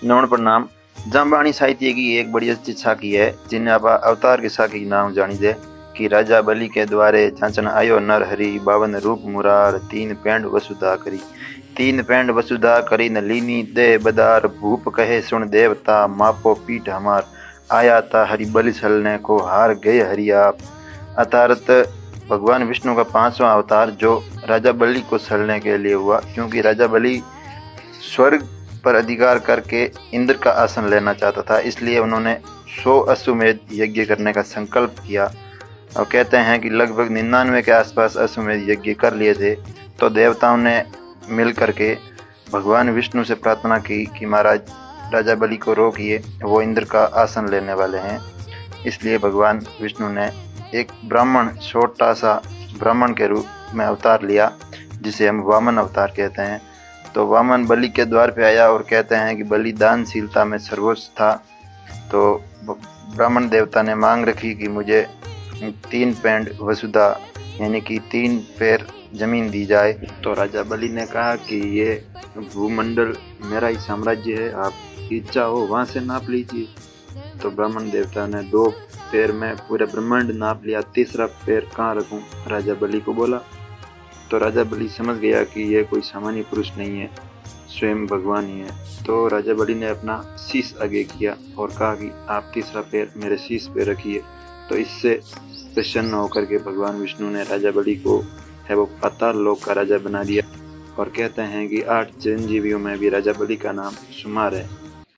नमन प्रणाम। जामबाणी साहित्य की एक बड़ी अच्छी साखी है जिन्हें आप अवतार की साखी की नाम जानी दे कि राजा बलि के द्वारे जांचन आयो नर हरि 52 रूप मुरार 3 पेंड वसुधा करी। 3 पेंड वसुधा करी न लीनी दे बदार भूप कहे सुन देवता मापो पीठ हमार आया था हरि बलि छलने को हार गए हरि आप। अर्थात भगवान विष्णु का 5वां अवतार जो राजा बलि को छलने के लिए हुआ, क्योंकि राजा बलि स्वर्ग पर अधिकार करके इंद्र का आसन लेना चाहता था, इसलिए उन्होंने 100 अश्वमेध यज्ञ करने का संकल्प किया। और कहते हैं कि लगभग 99 के आसपास अश्वमेध यज्ञ कर लिए थे। तो देवताओं ने मिल करके भगवान विष्णु से प्रार्थना की कि महाराज राजा बलि को रोकिए, वो इंद्र का आसन लेने वाले हैं। इसलिए भगवान विष्णु ने एक ब्राह्मण, छोटा सा ब्राह्मण के रूप में अवतार लिया, जिसे हम वामन अवतार कहते हैं। तो वामन बलि के द्वार पे आया और कहते हैं कि बलि दानशीलता में सर्वोच्च था। तो ब्राह्मण देवता ने मांग रखी कि मुझे 3 पेंड वसुधा यानी कि 3 पैर जमीन दी जाए। तो राजा बलि ने कहा कि ये भूमंडल मेरा ही साम्राज्य है, आप इच्छा हो वहाँ से नाप लीजिए। तो ब्राह्मण देवता ने 2 पैर में पूरे ब्रह्मांड नाप लिया, तीसरा पैर कहाँ रखूं, राजा बलि को बोला। तो राजा बलि समझ गया कि ये कोई सामान्य पुरुष नहीं है, स्वयं भगवान ही है। तो राजा बलि ने अपना शीश आगे किया और कहा कि आप तीसरा पैर मेरे शीश पे रखिए। तो इससे प्रसन्न होकर के भगवान विष्णु ने राजा बलि को है वो पाताल लोक का राजा बना दिया। और कहते हैं कि 8 चिरंजीवियों में भी राजा बलि का नाम शुमार है।